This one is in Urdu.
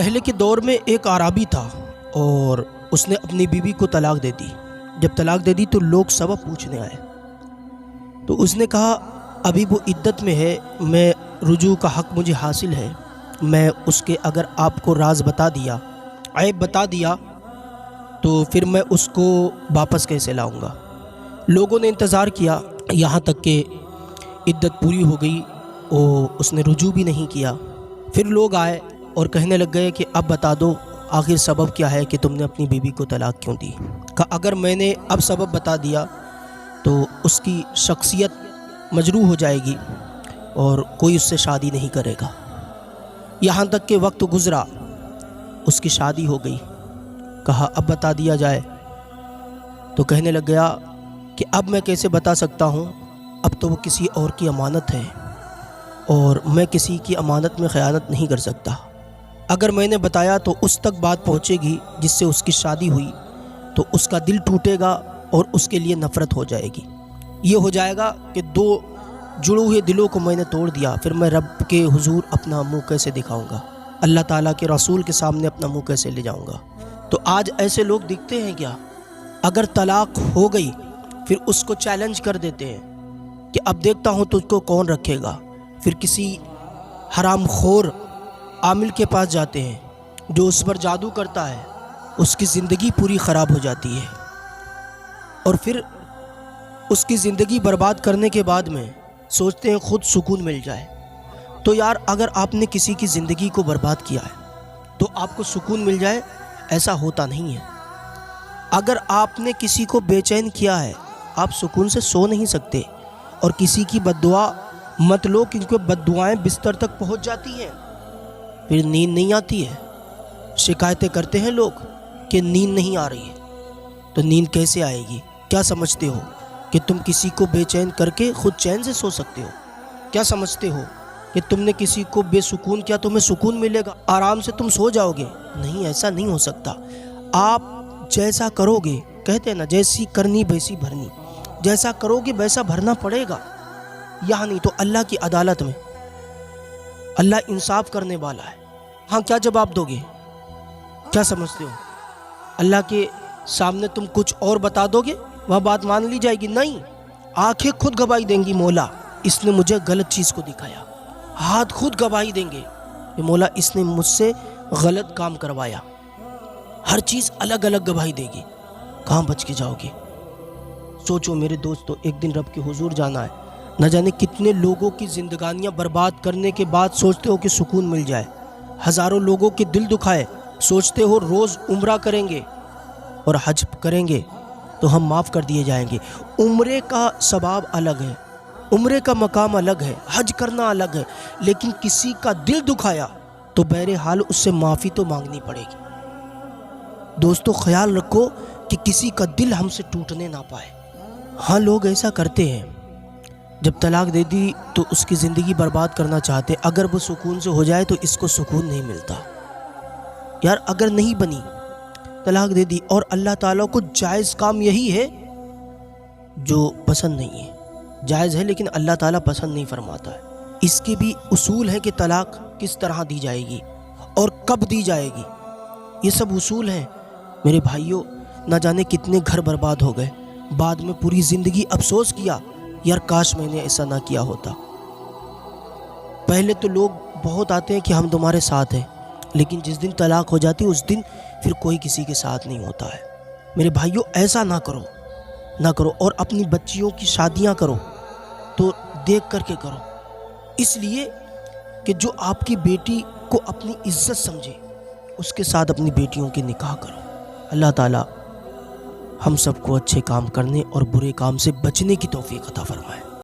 پہلے کے دور میں ایک اعرابی تھا اور اس نے اپنی بیوی کو طلاق دے دی۔ جب طلاق دے دی تو لوگ سبب پوچھنے آئے، تو اس نے کہا ابھی وہ عدت میں ہے، میں رجوع کا حق مجھے حاصل ہے، میں اس کے اگر آپ کو راز بتا دیا، عیب بتا دیا، تو پھر میں اس کو واپس کیسے لاؤں گا۔ لوگوں نے انتظار کیا یہاں تک کہ عدت پوری ہو گئی اور اس نے رجوع بھی نہیں کیا۔ پھر لوگ آئے اور کہنے لگ گئے کہ اب بتا دو آخر سبب کیا ہے کہ تم نے اپنی بیوی کو طلاق کیوں دی۔ کہ اگر میں نے اب سبب بتا دیا تو اس کی شخصیت مجروح ہو جائے گی اور کوئی اس سے شادی نہیں کرے گا۔ یہاں تک کہ وقت گزرا، اس کی شادی ہو گئی، کہا اب بتا دیا جائے، تو کہنے لگ گیا کہ اب میں کیسے بتا سکتا ہوں، اب تو وہ کسی اور کی امانت ہے اور میں کسی کی امانت میں خیانت نہیں کر سکتا۔ اگر میں نے بتایا تو اس تک بات پہنچے گی جس سے اس کی شادی ہوئی، تو اس کا دل ٹوٹے گا اور اس کے لیے نفرت ہو جائے گی۔ یہ ہو جائے گا کہ دو جڑے ہوئے دلوں کو میں نے توڑ دیا، پھر میں رب کے حضور اپنا منہ کیسے دکھاؤں گا، اللہ تعالیٰ کے رسول کے سامنے اپنا منہ کیسے لے جاؤں گا۔ تو آج ایسے لوگ دکھتے ہیں کیا؟ اگر طلاق ہو گئی پھر اس کو چیلنج کر دیتے ہیں کہ اب دیکھتا ہوں تجھ کو کون رکھے گا، پھر کسی حرام خور عامل کے پاس جاتے ہیں جو اس پر جادو کرتا ہے، اس کی زندگی پوری خراب ہو جاتی ہے، اور پھر اس کی زندگی برباد کرنے کے بعد میں سوچتے ہیں خود سکون مل جائے۔ تو یار اگر آپ نے کسی کی زندگی کو برباد کیا ہے تو آپ کو سکون مل جائے، ایسا ہوتا نہیں ہے۔ اگر آپ نے کسی کو بے چین کیا ہے، آپ سکون سے سو نہیں سکتے، اور کسی کی بد دعا مت لو کیونکہ بد دعائیں بستر تک پہنچ جاتی ہیں، پھر نیند نہیں آتی ہے۔ شکایتیں کرتے ہیں لوگ کہ نیند نہیں آ رہی ہے، تو نیند کیسے آئے گی؟ کیا سمجھتے ہو کہ تم کسی کو بے چین کر کے خود چین سے سو سکتے ہو؟ کیا سمجھتے ہو کہ تم نے کسی کو بے سکون کیا تمہیں سکون ملے گا، آرام سے تم سو جاؤ گے؟ نہیں، ایسا نہیں ہو سکتا۔ آپ جیسا کرو گے، کہتے ہیں نا جیسی کرنی ویسی بھرنی، جیسا کرو گے ویسا بھرنا پڑے گا۔ یہاں نہیں تو اللہ کی عدالت میں اللہ انصاف کرنے والا ہے۔ ہاں کیا جواب دو گے؟ کیا سمجھتے ہو اللہ کے سامنے تم کچھ اور بتا دو گے، وہاں بات مان لی جائے گی؟ نہیں، آنکھیں خود گواہی دیں گی، مولا اس نے مجھے غلط چیز کو دکھایا۔ ہاتھ خود گواہی دیں گے کہ مولا اس نے مجھ سے غلط کام کروایا۔ ہر چیز الگ الگ گواہی دے گی، کہاں بچ کے جاؤ گے؟ سوچو میرے دوستو، ایک دن رب کے حضور جانا ہے۔ نہ جانے کتنے لوگوں کی زندگانیاں برباد کرنے کے بعد سوچتے ہو کہ سکون مل جائے، ہزاروں لوگوں کے دل دکھائے، سوچتے ہو روز عمرہ کریں گے اور حج کریں گے تو ہم معاف کر دیے جائیں گے۔ عمرے کا ثواب الگ ہے، عمرے کا مقام الگ ہے، حج کرنا الگ ہے، لیکن کسی کا دل دکھایا تو بہرحال اس سے معافی تو مانگنی پڑے گی۔ دوستو خیال رکھو کہ کسی کا دل ہم سے ٹوٹنے نہ پائے۔ ہاں لوگ ایسا کرتے ہیں، جب طلاق دے دی تو اس کی زندگی برباد کرنا چاہتے، اگر وہ سکون سے ہو جائے تو اس کو سکون نہیں ملتا۔ یار اگر نہیں بنی، طلاق دے دی، اور اللہ تعالیٰ کو جائز کام یہی ہے جو پسند نہیں ہے، جائز ہے لیکن اللہ تعالیٰ پسند نہیں فرماتا ہے۔ اس کے بھی اصول ہے کہ طلاق کس طرح دی جائے گی اور کب دی جائے گی، یہ سب اصول ہیں میرے بھائیوں۔ نہ جانے کتنے گھر برباد ہو گئے، بعد میں پوری زندگی افسوس کیا، یار کاش میں نے ایسا نہ کیا ہوتا۔ پہلے تو لوگ بہت آتے ہیں کہ ہم تمہارے ساتھ ہیں، لیکن جس دن طلاق ہو جاتی اس دن پھر کوئی کسی کے ساتھ نہیں ہوتا ہے۔ میرے بھائیوں ایسا نہ کرو، اور اپنی بچیوں کی شادیاں کرو تو دیکھ کر کے کرو، اس لیے کہ جو آپ کی بیٹی کو اپنی عزت سمجھے اس کے ساتھ اپنی بیٹیوں کی نکاح کرو۔ اللہ تعالیٰ ہم سب کو اچھے کام کرنے اور برے کام سے بچنے کی توفیق عطا فرمائے۔